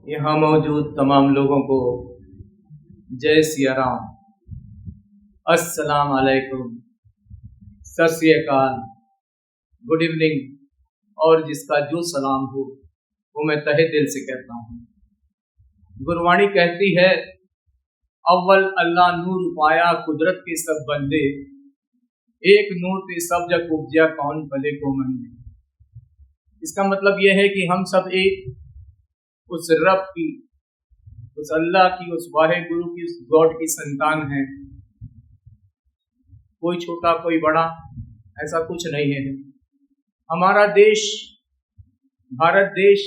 यहाँ मौजूद तमाम लोगों को जय सिया राम, अस्सलाम वालेकुम, सत श्री अकाल, गुड इवनिंग, और जिसका जो सलाम हो वो मैं तहे दिल से कहता हूँ। गुरवाणी कहती है, अव्वल अल्लाह नूर पाया कुदरत के सब बंदे, एक नूर ते सब जग उपजा कौन भले को मंदे। इसका मतलब यह है कि हम सब एक उस रब की, उस अल्लाह की, उस वाहे गुरु की, उस गॉड की संतान है। कोई छोटा कोई बड़ा ऐसा कुछ नहीं है। हमारा देश, भारत देश,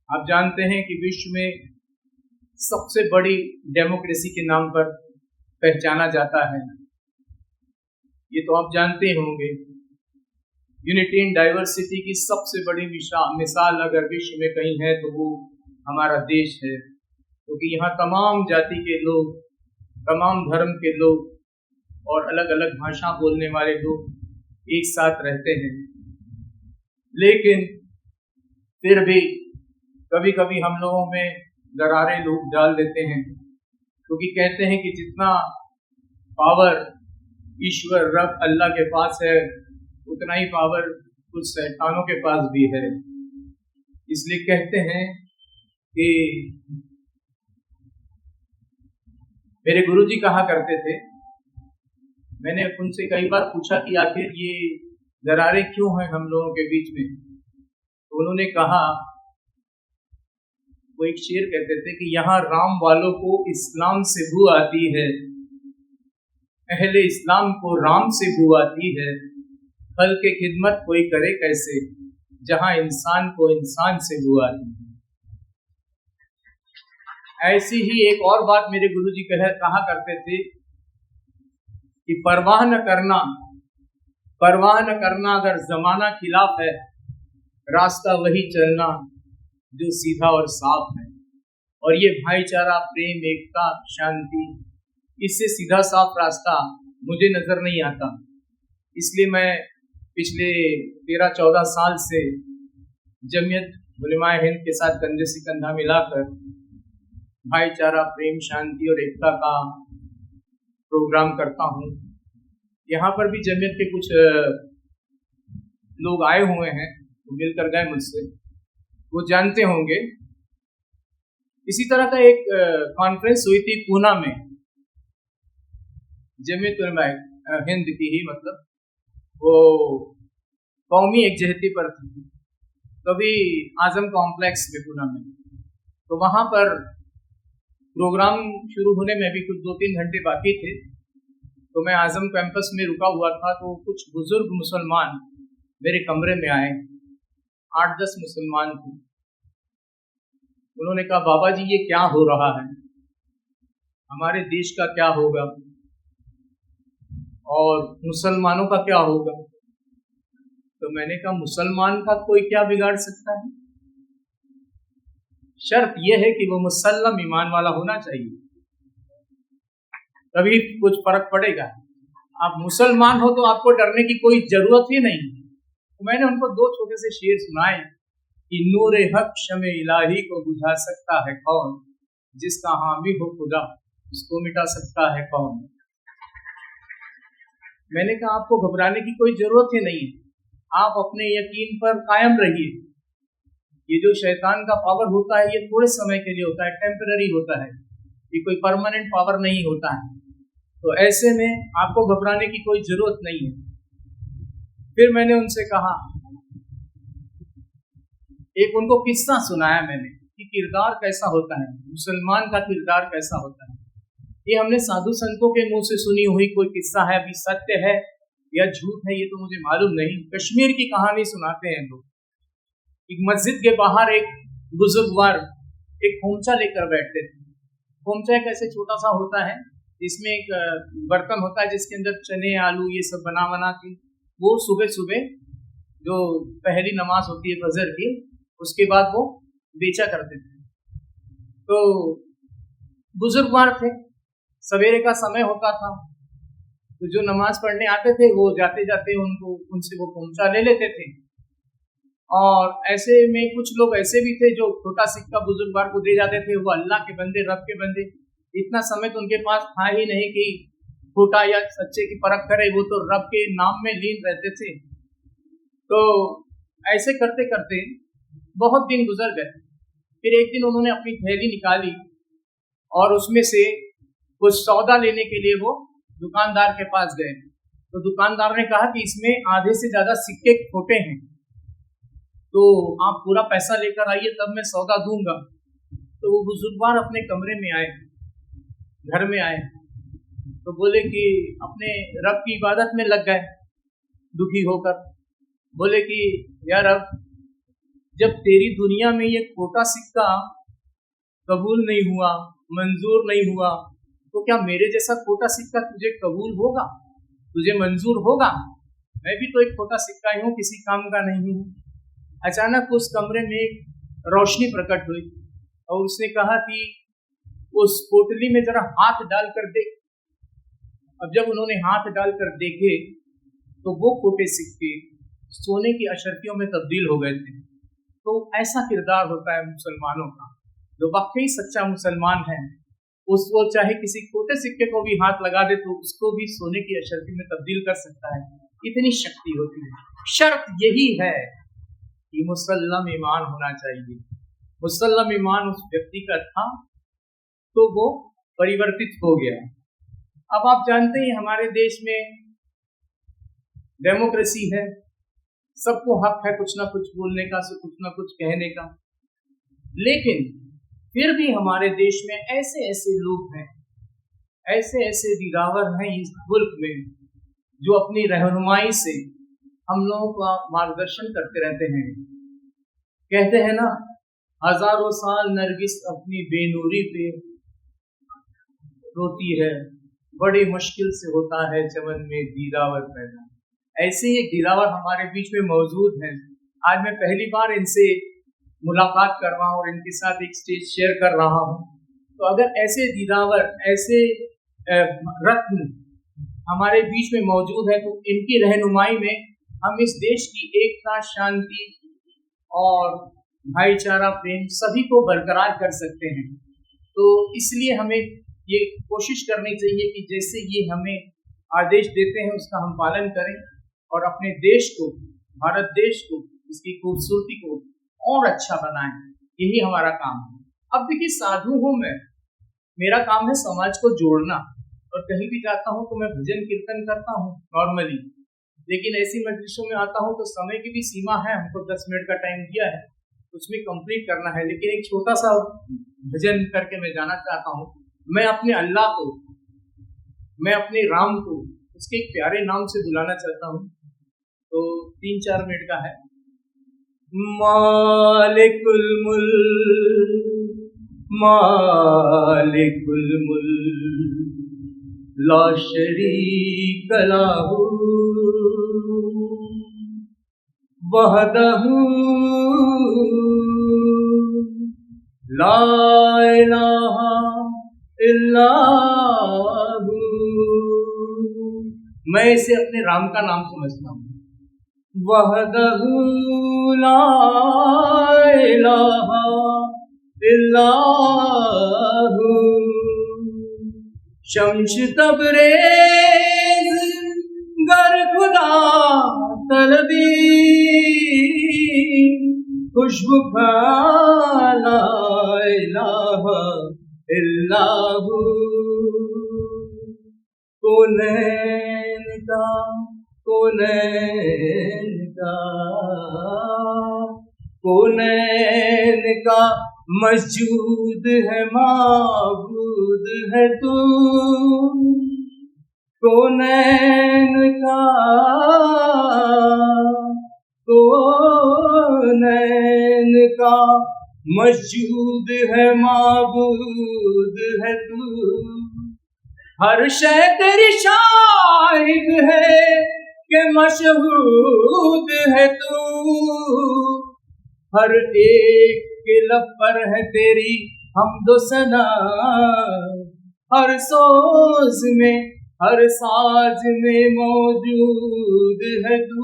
आप जानते हैं कि विश्व में सबसे बड़ी डेमोक्रेसी के नाम पर पहचाना जाता है। ये तो आप जानते होंगे। यूनिटी इन डाइवर्सिटी की सबसे बड़ी मिसाल अगर विश्व में कहीं है तो वो हमारा देश है, क्योंकि यहाँ तमाम जाति के लोग, तमाम धर्म के लोग और अलग अलग भाषा बोलने वाले लोग एक साथ रहते हैं। लेकिन फिर भी कभी कभी हम लोगों में दरारें लोग डाल देते हैं, क्योंकि कहते हैं कि जितना पावर ईश्वर रब अल्लाह के पास है उतना ही पावर कुछ शैतानों के पास भी है। इसलिए कहते हैं कि मेरे गुरुजी कहा करते थे, मैंने उनसे कई बार पूछा कि आखिर ये दरारें क्यों हैं हम लोगों के बीच में, तो उन्होंने कहा, वो एक शेर कहते थे कि यहाँ राम वालों को इस्लाम से बू आती है, अहले इस्लाम को राम से बू आती है, फल के खिदमत कोई करे कैसे, जहां इंसान को इंसान से बू आती है। ऐसी ही एक और बात मेरे गुरुजी कहा करते थे कि परवाह न करना अगर जमाना खिलाफ है, रास्ता वही चलना जो सीधा और साफ है। और ये भाईचारा, प्रेम, एकता, शांति, इससे सीधा साफ रास्ता मुझे नजर नहीं आता। इसलिए मैं पिछले 13-14 साल से जमीयत उलमाए हिंद के साथ कंधे से कंधा मिलाकर भाईचारा, प्रेम, शांति और एकता का प्रोग्राम करता हूँ। यहाँ पर भी जमीयत के कुछ लोग आए हुए हैं, वो मिलकर गए मुझसे, वो जानते होंगे। इसी तरह का एक कॉन्फ्रेंस हुई थी पूना में, जमीयत उलमाए हिंद की ही, मतलब वो कौमी एकजहती पर थी, कभी आजम कॉम्प्लेक्स में पूना में। तो वहाँ पर प्रोग्राम शुरू होने में भी कुछ 2-3 घंटे बाकी थे, तो मैं आजम कैंपस में रुका हुआ था। तो कुछ बुजुर्ग मुसलमान मेरे कमरे में आए, 8-10 मुसलमान थे। उन्होंने कहा, बाबा जी ये क्या हो रहा है, हमारे देश का क्या होगा और मुसलमानों का क्या होगा। तो मैंने कहा, मुसलमान का कोई क्या बिगाड़ सकता है, शर्त यह है कि वो मुसल्लम ईमान वाला होना चाहिए, तभी कुछ फर्क पड़ेगा। आप मुसलमान हो तो आपको डरने की कोई जरूरत ही नहीं। तो मैंने उनको 2 छोटे से शेर सुनाए कि नूर हक शमे इलाही को बुझा सकता है कौन, जिसका हामी हो खुदा उसको मिटा सकता है कौन। मैंने कहा, आपको घबराने की कोई जरूरत ही नहीं है, आप अपने यकीन पर कायम रहिए। ये जो शैतान का पावर होता है ये थोड़े समय के लिए होता है, टेम्पररी होता है, ये कोई परमानेंट पावर नहीं होता है। तो ऐसे में आपको घबराने की कोई जरूरत नहीं है। फिर मैंने उनसे कहा, एक उनको किस्सा सुनाया मैंने कि किरदार कैसा होता है, मुसलमान का किरदार कैसा होता है। ये हमने साधु संतों के मुंह से सुनी हुई कोई किस्सा है, अभी सत्य है या झूठ है ये तो मुझे मालूम नहीं। कश्मीर की कहानी सुनाते हैं लोग। एक मस्जिद के बाहर एक बुजुर्गवार एक खोमचा लेकर बैठते थे। खोमचा एक ऐसे छोटा सा होता है, इसमें एक बर्तन होता है जिसके अंदर चने, आलू ये सब बना के वो सुबह सुबह जो पहली नमाज होती है फजर की, उसके बाद वो बेचा करते थे। तो बुजुर्गवार थे, सवेरे का समय होता था, तो जो नमाज पढ़ने आते थे वो जाते जाते उनसे वो खोमचा ले लेते थे और ऐसे में कुछ लोग ऐसे भी थे जो छोटा सिक्का बुजुर्गवार को दे जाते थे, वो अल्लाह के बंदे, रब के बंदे, इतना समय तो उनके पास था ही नहीं कि खोटा या सच्चे की परख करे, वो तो रब के नाम में लीन रहते थे। तो ऐसे करते करते बहुत दिन गुजर गए। फिर एक दिन उन्होंने अपनी थैली निकाली और उसमें से कुछ सौदा लेने के लिए वो दुकानदार के पास गए। तो दुकानदार ने कहा कि इसमें आधे से ज्यादा सिक्के खोटे हैं, तो आप पूरा पैसा लेकर आइए, तब मैं सौदा दूंगा। तो वो बुजुर्गवार अपने कमरे में आए, घर में आए, तो बोले कि अपने रब की इबादत में लग गए दुखी होकर। बोले कि यार रब, जब तेरी दुनिया में ये खोटा सिक्का कबूल नहीं हुआ, मंजूर नहीं हुआ, तो क्या मेरे जैसा खोटा सिक्का तुझे कबूल होगा, तुझे मंजूर होगा? मैं भी तो एक खोटा सिक्का ही हूँ, किसी काम का नहीं हूँ। अचानक उस कमरे में एक रोशनी प्रकट हुई और उसने कहा कि उस पोटली में जरा हाथ डालकर देख। अब जब उन्होंने हाथ डालकर देखे तो वो खोटे सिक्के सोने की अशर्फियों में तब्दील हो गए थे। तो ऐसा किरदार होता है मुसलमानों का, जो वाकई सच्चा मुसलमान है वो चाहे किसी खोटे सिक्के को भी हाथ लगा दे तो उसको भी सोने की अशर्फी में तब्दील कर सकता है, इतनी शक्ति होती है। शर्त यही है कि मुसल्लम ईमान होना चाहिए। मुसल्लम ईमान उस व्यक्ति का था तो वो परिवर्तित हो गया। अब आप जानते हैं हमारे देश में डेमोक्रेसी है, सबको हक है कुछ ना कुछ बोलने का, कुछ ना कुछ कहने का, लेकिन फिर भी हमारे देश में ऐसे ऐसे लोग हैं, ऐसे ऐसे दिलावर हैं इस मुल्क में, जो अपनी रहनुमाई से हम लोगों का मार्गदर्शन करते रहते हैं। कहते हैं ना, हजारों साल नरगिस अपनी बेनूरी पे रोती है, बड़ी मुश्किल से होता है चमन में दिलावर पैदा। ऐसे ही एक दिलावर हमारे बीच में मौजूद है। आज मैं पहली बार इनसे मुलाकात कर रहा हूँ और इनके साथ एक स्टेज शेयर कर रहा हूँ। तो अगर ऐसे दिलावर, ऐसे रत्न हमारे बीच में मौजूद है तो इनकी रहनुमाई में हम इस देश की एकता, शांति और भाईचारा, प्रेम सभी को बरकरार कर सकते हैं। तो इसलिए हमें ये कोशिश करनी चाहिए कि जैसे ये हमें आदेश देते हैं उसका हम पालन करें और अपने देश को, भारत देश को, इसकी खूबसूरती को और अच्छा बनाएं। यही हमारा काम है। अब देखिए, साधु हूँ मैं, मेरा काम है समाज को जोड़ना, और कहीं भी जाता हूँ तो मैं भजन कीर्तन करता हूँ नॉर्मली, लेकिन ऐसी मजलिसों में आता हूँ तो समय की भी सीमा है, हमको 10 मिनट का टाइम दिया है, उसमें कंप्लीट करना है। लेकिन एक छोटा सा भजन करके मैं जाना चाहता हूँ। मैं अपने अल्लाह को, मैं अपने राम को उसके एक प्यारे नाम से बुलाना चाहता हूँ। तो 3-4 मिनट का है। मालिकुल मुल्क, मालिकुल मुल्क, ला शरीक लहू, वहदहू ला इलाहा इल्लहू। मैं इसे अपने राम का नाम समझता हूँ। वहदहू ला इलाहा इल्लहू, शम्स तबरेज गर खुदा तलबी, खुशबू ला इलाहा इल्लहू। कौनैन का, कौनैन का, कौनैन का मस्जूद है, माबूद है तू। कौनैन का, कौनैन का मस्जूद है, माबूद है तू। हर शय तेरी शाहिद है कि मशहूद है तू। हर एक के लब पर है तेरी हम्दो सना, हर सोज में, हर साज में मौजूद है तू।